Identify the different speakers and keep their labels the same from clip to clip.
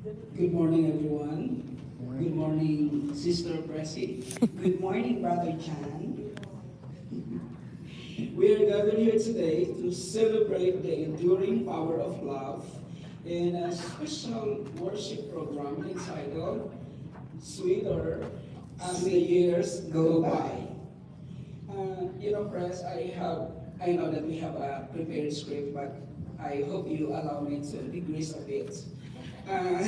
Speaker 1: Good morning, everyone. Good morning, Sister Pressy.
Speaker 2: Good morning, Brother John.
Speaker 1: We are gathered here today to celebrate the enduring power of love in a special worship program entitled Sweeter as the Years Go By. Press, I know that we have a prepared script, but I hope you allow me to decrease a bit. Uh,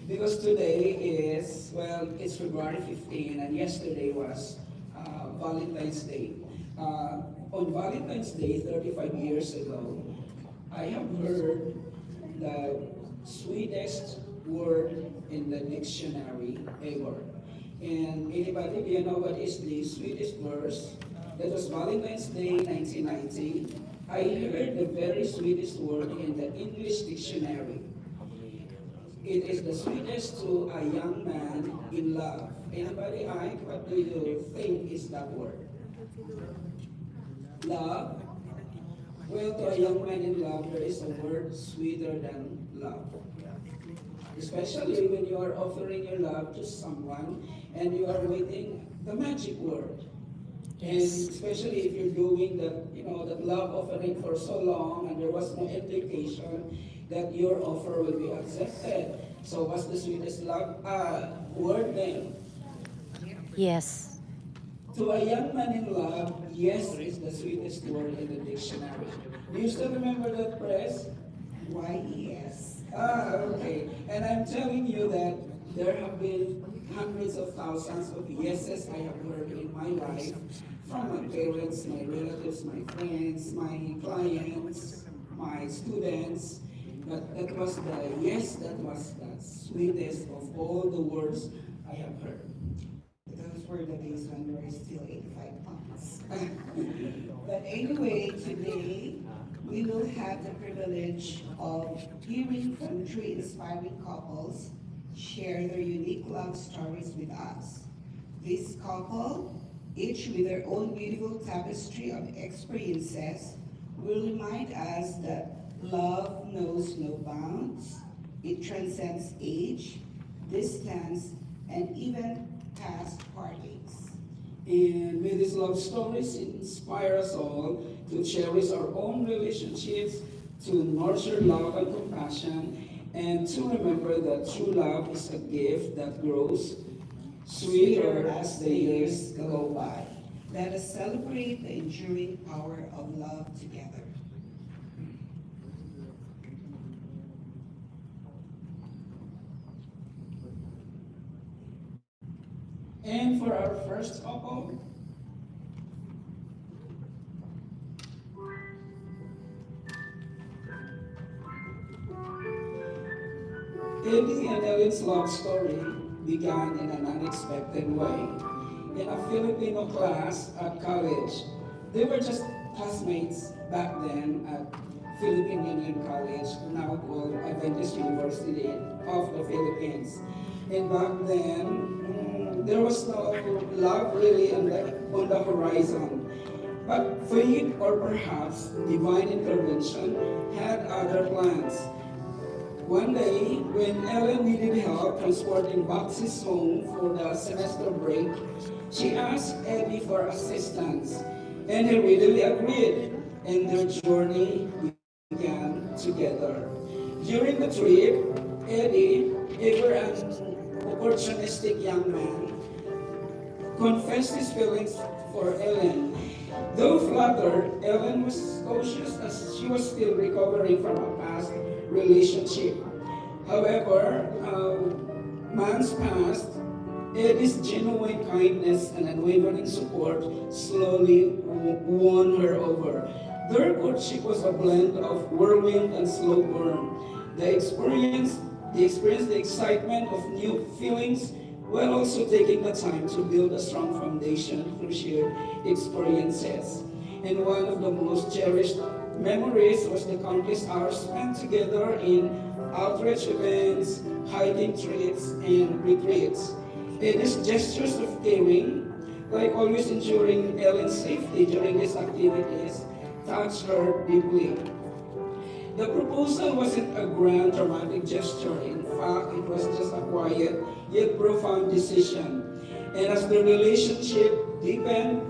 Speaker 1: because today is, well, it's February 15, and yesterday was Valentine's Day. On Valentine's Day, 35 years ago, I have heard the sweetest word in the dictionary ever. And anybody, do you know what is the sweetest verse? That was Valentine's Day, 1990. I heard the very sweetest word in the English dictionary. It is the sweetest to a young man in love. Anybody, what do you think is that word? Love. Well, to a young man in love, there is a word sweeter than love. Especially when you are offering your love to someone and you are waiting the magic word. And especially if you're doing that love offering for so long and there was no indication that your offer will be accepted. So what's the sweetest love word then?
Speaker 2: Yes.
Speaker 1: To a young man in love, yes is the sweetest word in the dictionary. Do you still remember that, Press?
Speaker 2: Why, yes.
Speaker 1: Okay. And I'm telling you that there have been hundreds of thousands of yeses I have heard in my life from my parents, my relatives, my friends, my clients, my students. But that was the sweetest of all the words I have heard.
Speaker 2: Those were the days when we were still 85 pounds. But anyway, today we will have the privilege of hearing from three inspiring couples share their unique love stories with us. This couple, each with their own beautiful tapestry of experiences, will remind us that love knows no bounds. It transcends age, distance, and even past heartaches.
Speaker 1: And may these love stories inspire us all to cherish our own relationships, to nurture love and compassion, and to remember that true love is a gift that grows sweeter as the years go by.
Speaker 2: Let us celebrate the enduring power of love together.
Speaker 1: And for our first couple, Eddie and Ellen's love story began in an unexpected way. In a Filipino class at college, they were just classmates back then at Philippine Union College, now called Adventist University of the Philippines. And back then, there was no love really on the horizon. But fate, or perhaps divine intervention, had other plans. One day, when Ellen needed help transporting boxes home for the semester break, she asked Eddie for assistance, and he readily agreed, and their journey began together. During the trip, Eddie, ever an opportunistic young man, confessed his feelings for Ellen. Though flattered, Ellen was cautious as she was still recovering from a past relationship. However, months passed, Eddie's genuine kindness and unwavering support slowly won her over. Their courtship was a blend of whirlwind and slow burn. They experienced, the excitement of new feelings while also taking the time to build a strong foundation through shared experiences. And one of the most cherished memories was the countless hours spent together in outreach events, hiking trips, and retreats. These gestures of caring, like always ensuring Ellen's safety during these activities, touched her deeply. The proposal wasn't a grand dramatic gesture. In fact, it was just a quiet yet profound decision. And as the relationship deepened,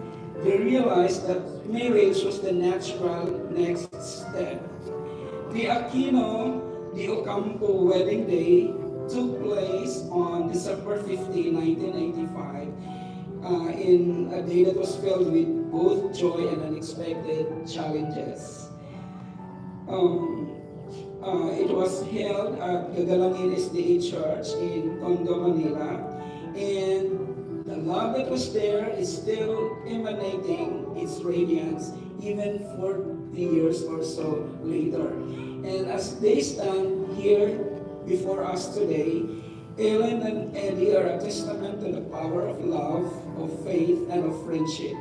Speaker 1: they realized that marriage was the natural next step. The Aquino de Ocampo wedding day took place on December 15, 1985, in a day that was filled with both joy and unexpected challenges. It was held at the Galangin SDA Church in Tondo, Manila, and the love that was there is still emanating its radiance even 40 years or so later. And as they stand here before us today, Ellen and Eddie are a testament to the power of love, of faith, and of friendship.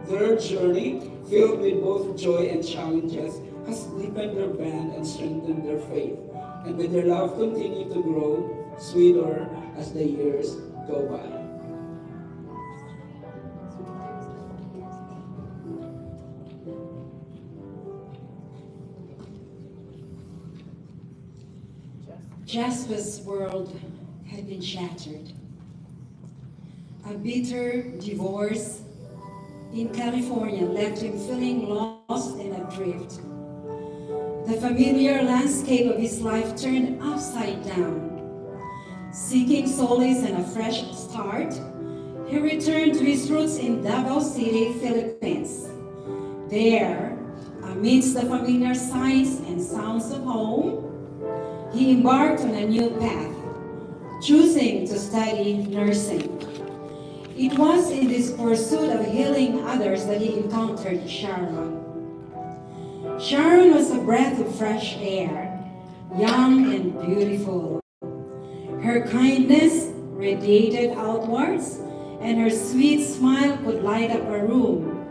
Speaker 1: Their journey, filled with both joy and challenges, has deepened their bond and strengthened their faith. And may their love continue to grow sweeter as the years go by.
Speaker 3: Jasper's world had been shattered. A bitter divorce in California left him feeling lost and adrift. The familiar landscape of his life turned upside down. Seeking solace and a fresh start, he returned to his roots in Davao City, Philippines. There, amidst the familiar sights and sounds of home, he embarked on a new path, choosing to study nursing. It was in this pursuit of healing others that he encountered Sharon. Sharon was a breath of fresh air, young and beautiful. Her kindness radiated outwards, and her sweet smile could light up a room.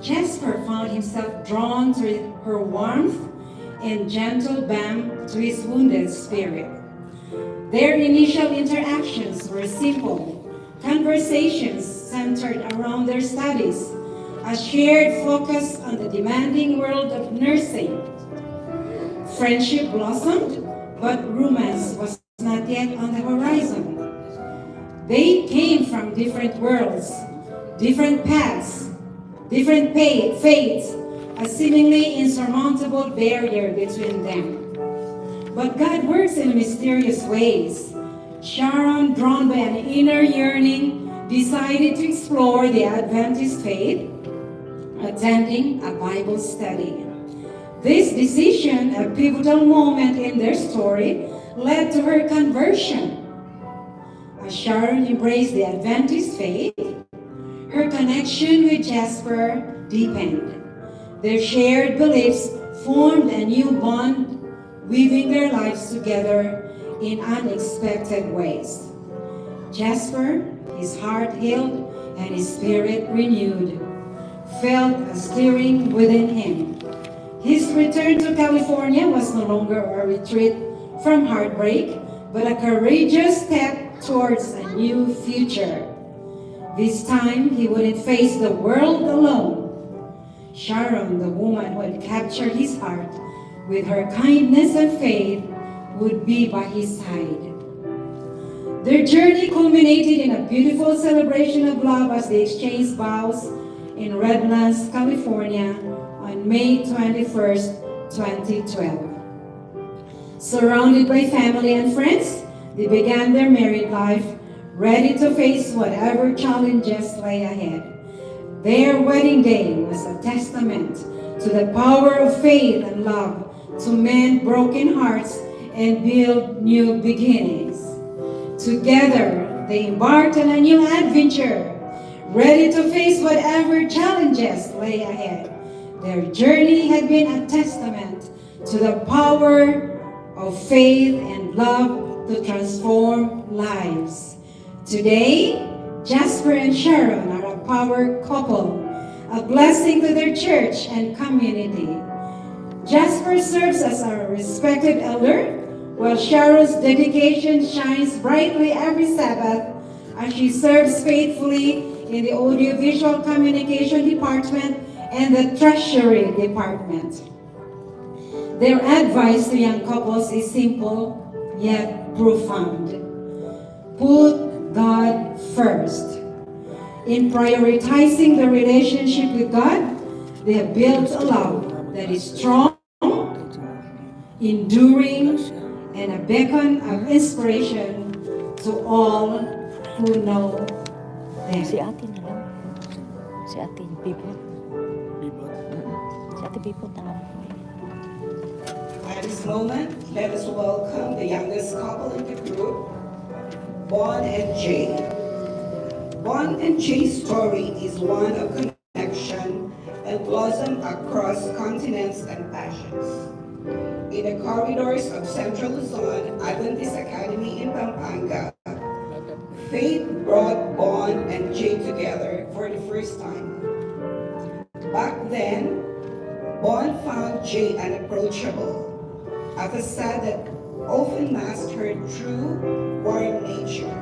Speaker 3: Jasper found himself drawn to her warmth and gentle balm to his wounded spirit. Their initial interactions were simple, conversations centered around their studies, a shared focus on the demanding world of nursing. Friendship blossomed, but romance was not yet on the horizon. They came from different worlds, different paths, different fates, a seemingly insurmountable barrier between them. But God works in mysterious ways. Sharon, drawn by an inner yearning, decided to explore the Adventist faith, attending a Bible study. This decision, a pivotal moment in their story, led to her conversion. As Sharon embraced the Adventist faith, her connection with Jasper deepened. Their shared beliefs formed a new bond, weaving their lives together in unexpected ways. Jasper, his heart healed and his spirit renewed, felt a stirring within him. His return to California was no longer a retreat from heartbreak, but a courageous step towards a new future. This time, he wouldn't face the world alone. Sharon, the woman who had captured his heart with her kindness and faith, would be by his side. Their journey culminated in a beautiful celebration of love as they exchanged vows in Redlands, California on May 21st, 2012. Surrounded by family and friends, they began their married life, ready to face whatever challenges lay ahead. Their wedding day was a testament to the power of faith and love to mend broken hearts and build new beginnings. Together, they embarked on a new adventure, ready to face whatever challenges lay ahead. Their journey had been a testament to the power of faith and love to transform lives. Today, Jasper and Sharon are a power couple, a blessing to their church and community. Jasper serves as a respected elder, while Sharon's dedication shines brightly every Sabbath as she serves faithfully in the audiovisual communication department and the treasury department. Their advice to young couples is simple yet profound. Put God first. In prioritizing the relationship with God, they have built a love that is strong, enduring, and a beacon of inspiration to all who know
Speaker 4: Si
Speaker 3: them.
Speaker 4: ate na lang. Si ate Bibot. Si ate Bibot na lang.
Speaker 2: At this moment, let us welcome the youngest couple in the group, Bon and Jay. Bon and Jay's story is one of connection and blossom across continents and passions. In the corridors of Central Luzon Adventist Academy in Pampanga, faith brought Bon and Jay together for the first time. Back then, Bon found Jay unapproachable, a facade that often masked her true warm nature.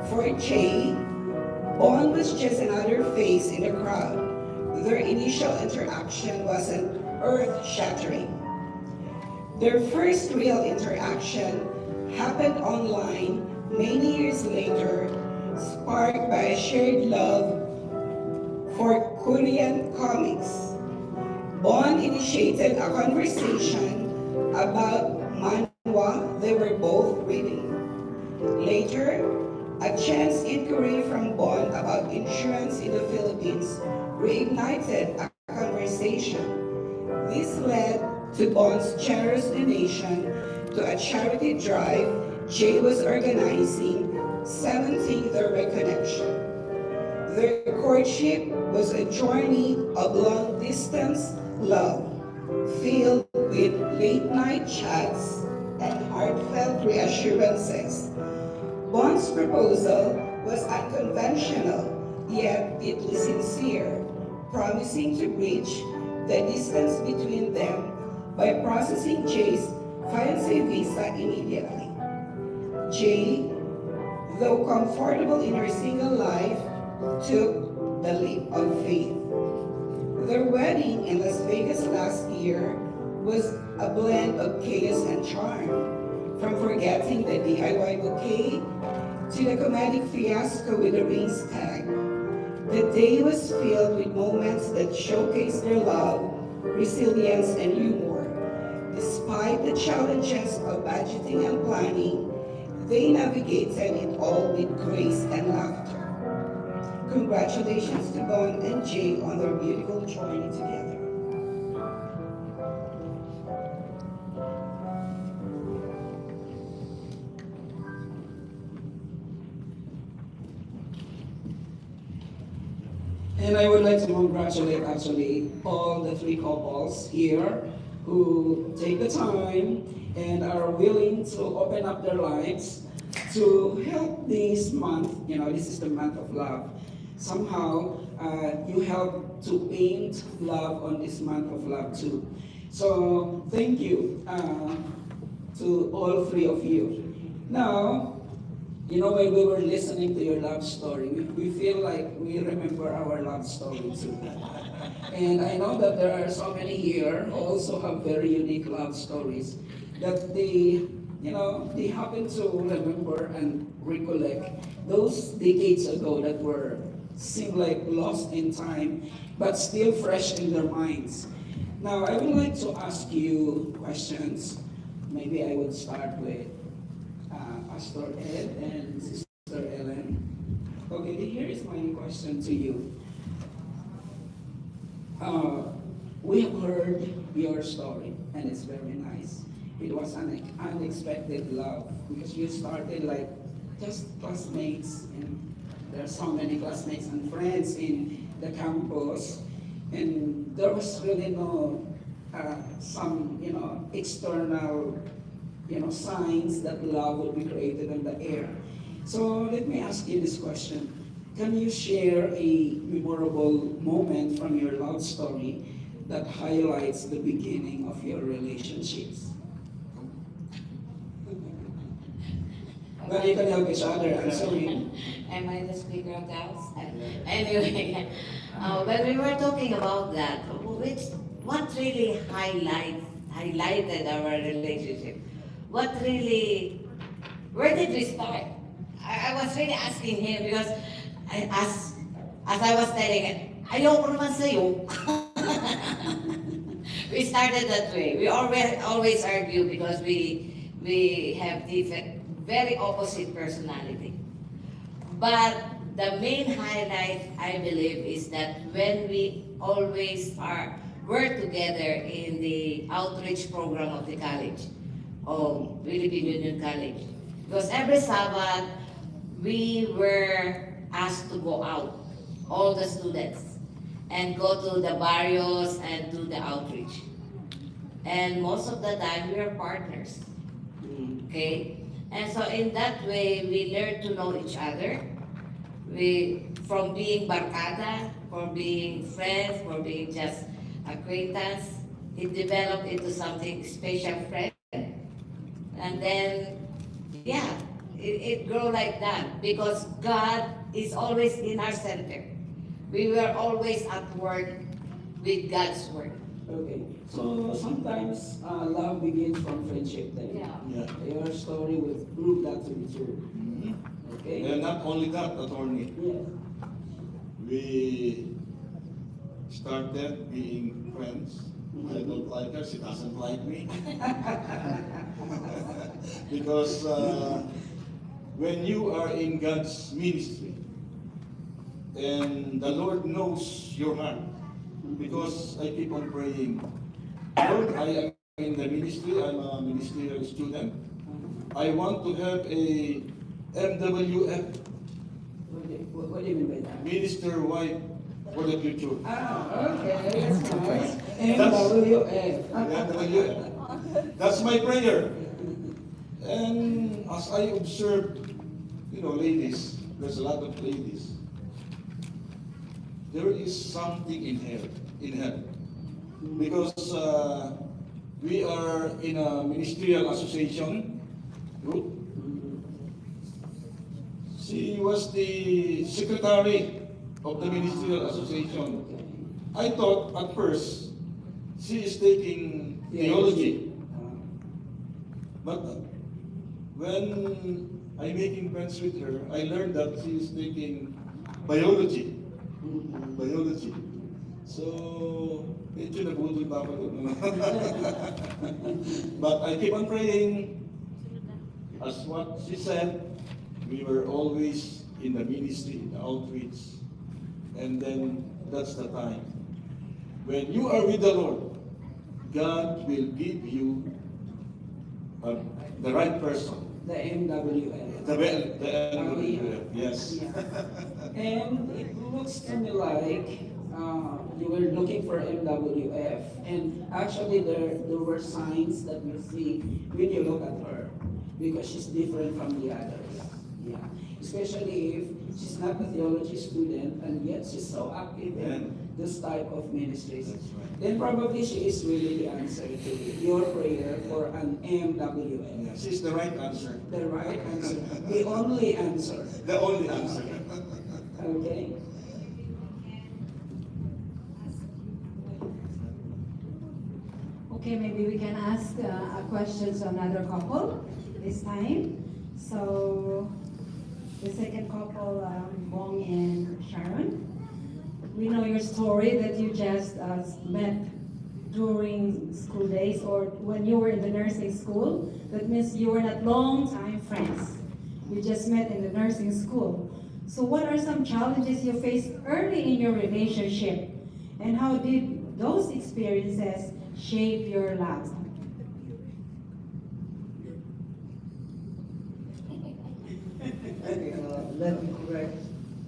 Speaker 2: For Jay, Bon was just another face in the crowd. Their initial interaction wasn't earth-shattering. Their first real interaction happened online many years later, sparked by a shared love for Korean comics. Bon initiated a conversation about manhwa they were both reading. Later, a chance inquiry from Bon about insurance in the Philippines reignited a conversation. This led to Bon's generous donation to a charity drive Jay was organizing, cementing their reconnection. Their courtship was a journey of long-distance love, filled with late-night chats and heartfelt reassurances. Bon's proposal was unconventional, yet deeply sincere, promising to bridge the distance between them by processing Jay's fiancé visa immediately. Jay, though comfortable in her single life, took the leap of faith. Their wedding in Las Vegas last year was a blend of chaos and charm, from forgetting the DIY bouquet to the comedic fiasco with the ring tag. The day was filled with moments that showcased their love, resilience, and humor. Despite the challenges of budgeting and planning, they navigated it all with grace and laughter. Congratulations to Bon and Jay on their beautiful journey together.
Speaker 1: And I would like to congratulate actually all the three couples here who take the time and are willing to open up their lives to help this month. You know, this is the month of love. Somehow, you help to paint love on this month of love too. So thank you to all three of you. Now, you know, when we were listening to your love story, we feel like we remember our love story too. And I know that there are so many here who also have very unique love stories that they, you know, they happen to remember and recollect those decades ago that were seem like lost in time, but still fresh in their minds. Now, I would like to ask you questions. Maybe I would start with Pastor Ed and Sister Ellen. Okay, here is my question to you. We have heard your story, and it's very nice. It was an unexpected love because you started like just classmates, and there are so many classmates and friends in the campus, and there was really no some external signs that love will be created in the air. So let me ask you this question. Can you share a memorable moment from your love story that highlights the beginning of your relationships? Well, you can help each other answering.
Speaker 5: Am I the speaker of the house? Anyway, when we were talking about that, what really highlighted our relationship. What really, where did we start? I was really asking him because as I was telling him, ayoko naman sa'yo. We started that way. We always argue because we have different, very opposite personality. But the main highlight, I believe, is that when we always were together in the outreach program of the college, of Philippine Union College. Because every Sabbath, we were asked to go out, all the students, and go to the barrios and do the outreach. And most of the time, we are partners. Okay? And so in that way, we learn to know each other. From being barkada, from being friends, from being just acquaintance, it developed into something special friend. And then, yeah, it grew like that because God is always in our center. We were always at work with God's word.
Speaker 1: Okay, so sometimes love begins from friendship then.
Speaker 5: Yeah.
Speaker 1: Your story will prove that to be true. Okay?
Speaker 6: And not only that, attorney,
Speaker 1: Yes.
Speaker 6: we started being friends. I don't like her, she doesn't like me. Because when you are in God's ministry, and the Lord knows your heart, because I keep on praying, Lord, I am in the ministry, I'm a ministerial student. I want to have a MWF,
Speaker 1: What do you mean by that?
Speaker 6: minister wife for the future.
Speaker 1: Okay, that's nice. MWF.
Speaker 6: MWF. That's my prayer. And as I observe, ladies, there's a lot of ladies. There is something in her. Because we are in a ministerial association group. She was the secretary of the ministerial association. I thought at first she is taking theology. But when I'm making friends with her, I learned that she is taking biology. Biology. So, medyo nabudol pa ako doon. But I keep on praying. As what she said, we were always in the ministry, in the outreach. And then, that's the time. When you are with the Lord, God will give you the right person.
Speaker 1: The MWF.
Speaker 6: The MWF, yes.
Speaker 1: And it looks to me like you were looking for MWF, and actually there were signs that you see when you look at her, because she's different from the others. Yeah. Especially if she's not a theology student, and yet she's so active in this type of ministries.
Speaker 6: That's right.
Speaker 1: Then probably she is really the answer to your prayer for an MWF.
Speaker 6: Yes, it's the right answer.
Speaker 1: The right answer. The only answer.
Speaker 6: The only answer.
Speaker 1: Okay?
Speaker 7: Okay, maybe we can ask a question to another couple this time. So, the second couple, Bong and Sharon. We know your story that you just met during school days or when you were in the nursing school. That means you were not long-time friends. You just met in the nursing school. So what are some challenges you faced early in your relationship? And how did those experiences shape your love?
Speaker 8: Let me correct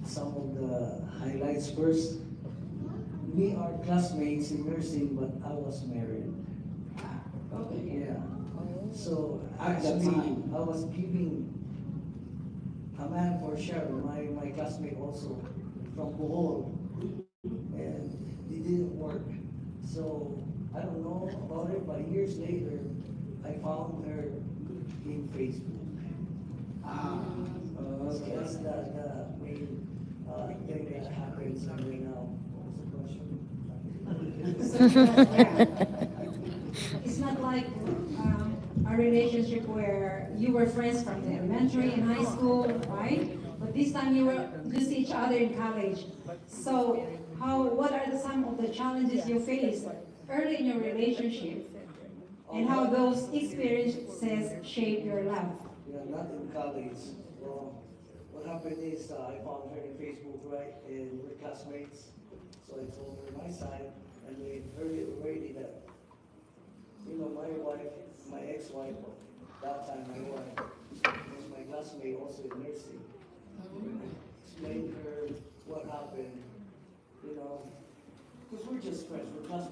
Speaker 8: some of the highlights first. We are classmates in nursing, but I was married.
Speaker 1: Okay.
Speaker 8: Yeah. So
Speaker 1: At that
Speaker 8: actually,
Speaker 1: time.
Speaker 8: I was giving a man for Sharon, my classmate also from Bohol, and it didn't work. So I don't know about it, but years later, I found her in Facebook. So
Speaker 1: Okay.
Speaker 8: that's the main thing that happens right now. What's the question?
Speaker 7: It's not like a relationship where you were friends from the elementary and high school, right? But this time you see each other in college. So what are some of the challenges you faced early in your relationship, and how those experiences shape your love?
Speaker 8: Yeah, not in college. Well, what happened is I found her in Facebook, right, and we're classmates. So I told her my side, and we heard it already that, you know, my wife, my ex-wife, that time my wife, was my classmate also in nursing. Explained to her what happened, you know, because we're just friends, we're classmates.